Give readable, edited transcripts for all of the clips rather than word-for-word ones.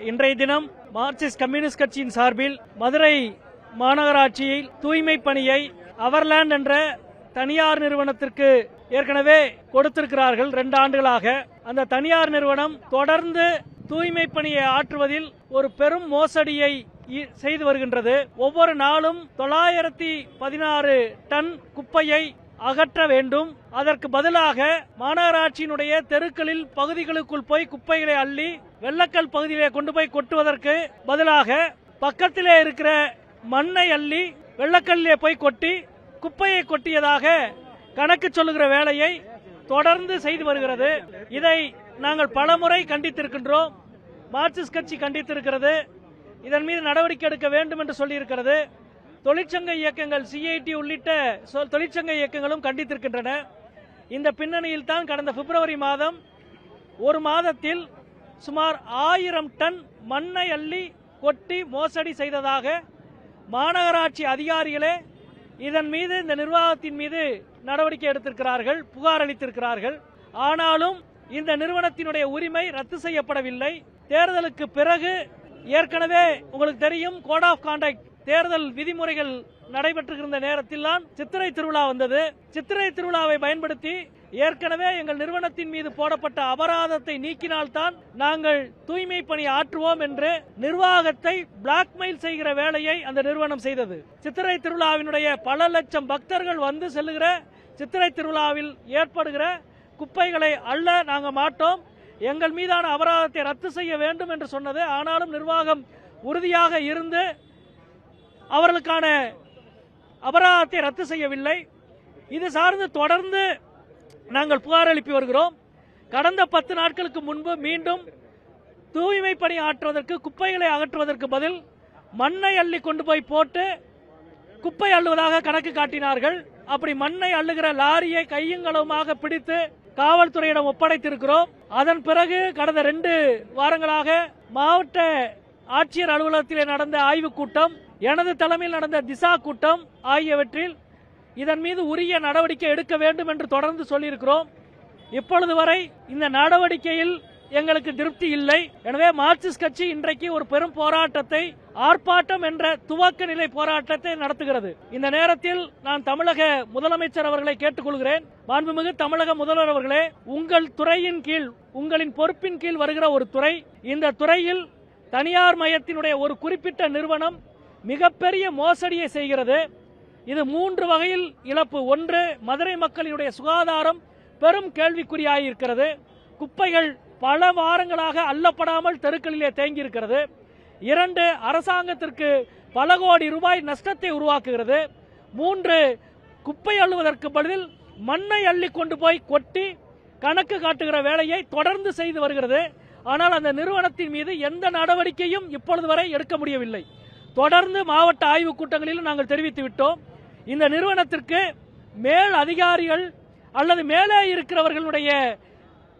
இன்றைய தினம் Marxist communist கட்சியின் சார்பில் மதுரை மாநகராட்சியில் தூய்மை பணியை அவர்லேண்ட் என்ற தனியார் நிறுவனத்திற்கு ஏற்கனவே கொடுத்திருக்கிறார்கள் 2 ஆண்டுகளாக. அந்த தனியார் நிறுவனம் தொடர்ந்து தூய்மை பணியை ஆற்றுவதில் ஒரு பெரும் மோசடியை செய்து வருகின்றது. ஒவ்வொரு நாளும் 916 டன் குப்பையை அகற்ற வேண்டும். அதற்கு பதிலாக மாநகராட்சியினுடைய தெருக்களில் பகுதிகளுக்குள் போய் குப்பைகளை அள்ளி வெள்ளக்கல் பகுதியிலே கொண்டு போய் கொட்டுவதற்கு பதிலாக பக்கத்திலே இருக்கிற மண்ணை அள்ளி வெள்ளக்கல்லிலே போய் கொட்டி குப்பையை கொட்டியதாக கணக்கு சொல்லுகிற வேலையை தொடர்ந்து செய்து வருகிறது. இதை நாங்கள் பலமுறை கண்டித்திருக்கின்றோம். மார்க்சிஸ்ட் கட்சி கண்டித்திருக்கிறது. இதன் மீது நடவடிக்கை எடுக்க வேண்டும் என்று சொல்லியிருக்கிறது. தொழிற்சங்க இயக்கங்கள் CIT உள்ளிட்ட தொழிற்சங்க இயக்கங்களும் கண்டித்திருக்கின்றன. இந்த பின்னணியில் தான் கடந்த பிப்ரவரி மாதம் ஒரு மாதத்தில் சுமார் 1000 டன் மண்ணை அள்ளி கொட்டி மோசடி செய்ததாக மாநகராட்சி அதிகாரிகளே இதன் மீது இந்த நிர்வாகத்தின் மீது நடவடிக்கை எடுத்திருக்கிறார்கள், புகார் அளித்திருக்கிறார்கள். ஆனாலும் இந்த நிறுவனத்தினுடைய உரிமை ரத்து செய்யப்படவில்லை. தேர்தலுக்கு பிறகு ஏற்கனவே உங்களுக்கு தெரியும், கோட் ஆஃப் கான்டக்ட் தேர்தல் விதிமுறைகள் நடைபெற்றிருந்த நேரத்தில் தான் சித்திரை திருவிழா வந்தது. சித்திரை திருவிழாவை பயன்படுத்தி ஏற்கனவே எங்கள் நிறுவனத்தின் மீது போடப்பட்ட அபராதத்தை நீக்கினால்தான் நாங்கள் தூய்மை பணி ஆற்றுவோம் என்று நிர்வாகத்தை பிளாக்மெயில் செய்கிற வேலையை அந்த நிறுவனம் செய்தது. சித்திரை திருவிழாவினுடைய பல லட்சம் பக்தர்கள் வந்து செல்லுகிற சித்திரை திருவிழாவில் ஏற்படுகிற குப்பைகளை அள்ள நாங்கள் மாட்டோம், எங்கள் மீதான அபராதத்தை ரத்து செய்ய வேண்டும் என்று சொன்னது. ஆனாலும் நிர்வாகம் உறுதியாக இருந்து அவர்களுக்கான அபராதத்தை ரத்து செய்யவில்லை. இது சார்ந்து தொடர்ந்து நாங்கள் புகார் எழுப்பி வருகிறோம். கடந்த 10 நாட்களுக்கு முன்பு மீண்டும் தூய்மை பணி ஆற்றுவதற்கு குப்பைகளை அகற்றுவதற்கு பதில் மண்ணை அள்ளி கொண்டு போய் போட்டு குப்பை அள்ளுவதாக கணக்கு காட்டினார்கள். அப்படி மண்ணை அள்ளுகிற லாரியை கையங்களவுமாக பிடித்து காவல்துறையிடம் ஒப்படைத்திருக்கிறோம். அதன் பிறகு கடந்த 2 வாரங்களாக மாவட்ட ஆட்சியர் அலுவலகத்திலே நடந்த ஆய்வுக் கூட்டம், எனது தலைமையில் நடந்த திசா கூட்டம் ஆகியவற்றில் இதன் மீது உரிய நடவடிக்கை எடுக்க வேண்டும் என்று தொடர்ந்து சொல்லியிருக்கிறோம். இப்பொழுது வரை இந்த நடவடிக்கையில் எங்களுக்கு திருப்தி இல்லை. எனவே மார்க்சிஸ்ட் கட்சி இன்றைக்கு ஒரு பெரும் போராட்டத்தை, ஆர்ப்பாட்டம் என்ற துவக்க நிலை போராட்டத்தை நடத்துகிறது. இந்த நேரத்தில் நான் தமிழக முதலமைச்சர் அவர்களை கேட்டுக்கொள்கிறேன். மாண்புமிகு தமிழக முதல்வர் அவர்களே, உங்கள் துறையின் கீழ், உங்களின் பொறுப்பின் கீழ் வருகிற ஒரு துறை, இந்த துறையில் தனியார் மயத்தினுடைய ஒரு குறிப்பிட்ட நிறுவனம் மிகப்பெரிய மோசடியை செய்கிறது. இது 3 வகையில் இழப்பு. 1, மதுரை மக்களினுடைய சுகாதாரம் பெரும் கேள்விக்குறியாயிருக்கிறது. குப்பைகள் பல வாரங்களாக அள்ளப்படாமல் தெருக்களிலே தேங்கி இருக்கிறது. 2, அரசாங்கத்திற்கு பல கோடி ரூபாய் நஷ்டத்தை உருவாக்குகிறது. 3, குப்பை அள்ளுவதற்கு பதில் மண்ணை அள்ளி கொண்டு போய் கொட்டி கணக்கு காட்டுகிற வேலையை தொடர்ந்து செய்து வருகிறது. ஆனால் அந்த நிறுவனத்தின் மீது எந்த நடவடிக்கையும் இப்பொழுது வரை எடுக்க முடியவில்லை. தொடர்ந்து மாவட்ட ஆய்வுக் கூட்டங்களிலும் நாங்கள் தெரிவித்து விட்டோம். இந்த நிறுவனத்திற்கு மேல் அதிகாரிகள் அல்லது மேலே இருக்கிறவர்களுடைய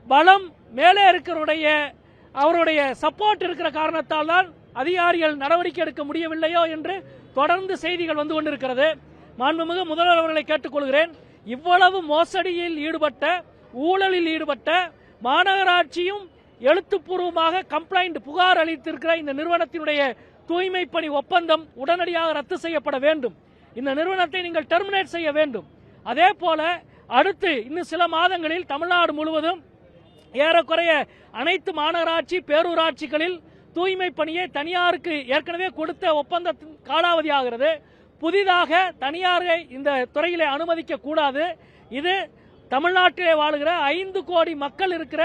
பலம், மேலே இருக்கிறவருடைய அவருடைய சப்போர்ட் இருக்கிற காரணத்தால் தான் அதிகாரிகள் நடவடிக்கை எடுக்க முடியவில்லையோ என்று தொடர்ந்து செய்திகள் வந்து கொண்டிருக்கிறது. மாண்புமிகு முதல்வர் அவர்களை கேட்டுக்கொள்கிறேன், இவ்வளவு மோசடியில் ஈடுபட்ட, ஊழலில் ஈடுபட்ட, மாநகராட்சியும் எழுத்துப்பூர்வமாக கம்ப்ளைண்ட் புகார் அளித்திருக்கிற இந்த நிறுவனத்தினுடைய தூய்மை பணி ஒப்பந்தம் உடனடியாக ரத்து செய்யப்பட வேண்டும். இந்த நிறுவனத்தை நீங்கள் டெர்மினேட் செய்ய வேண்டும். அதே போல அடுத்து இன்னும் சில மாதங்களில் தமிழ்நாடு முழுவதும் ஏறக்குறைய அனைத்து மாநகராட்சி, பேரூராட்சிகளில் தூய்மை பணியை தனியாருக்கு ஏற்கனவே கொடுத்த ஒப்பந்தத்தின் காலாவதி ஆகிறது. புதிதாக தனியாரை இந்த துறையிலே அனுமதிக்க கூடாது. இது தமிழ்நாட்டிலே வாழுகிற 5 கோடி மக்கள் இருக்கிற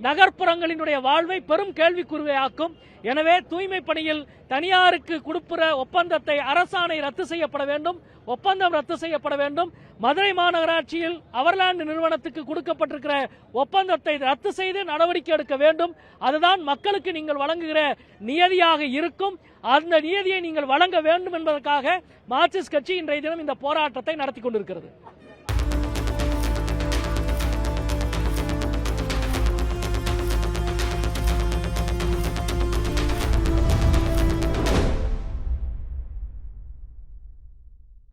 நகர்ப்புறங்களினுடைய வாழ்வை பெரும் கேள்விக்குறியாக்கும். எனவே தூய்மை பணியில் தனியாருக்கு கொடுக்கிற ஒப்பந்தத்தை அரசாணை ரத்து செய்யப்பட வேண்டும், ஒப்பந்தம் ரத்து செய்யப்பட வேண்டும். மதுரை மாநகராட்சியில் அவர்லேண்ட் நிறுவனத்துக்கு கொடுக்கப்பட்டிருக்கிற ஒப்பந்தத்தை ரத்து செய்து நடவடிக்கை எடுக்க வேண்டும். அதுதான் மக்களுக்கு நீங்கள் வழங்குகிற நியதியாக இருக்கும். அந்த நியதியை நீங்கள் வழங்க வேண்டும் என்பதற்காக மார்க்சிஸ்ட் கட்சி இன்றைய தினம் இந்த போராட்டத்தை நடத்தி கொண்டிருக்கிறது.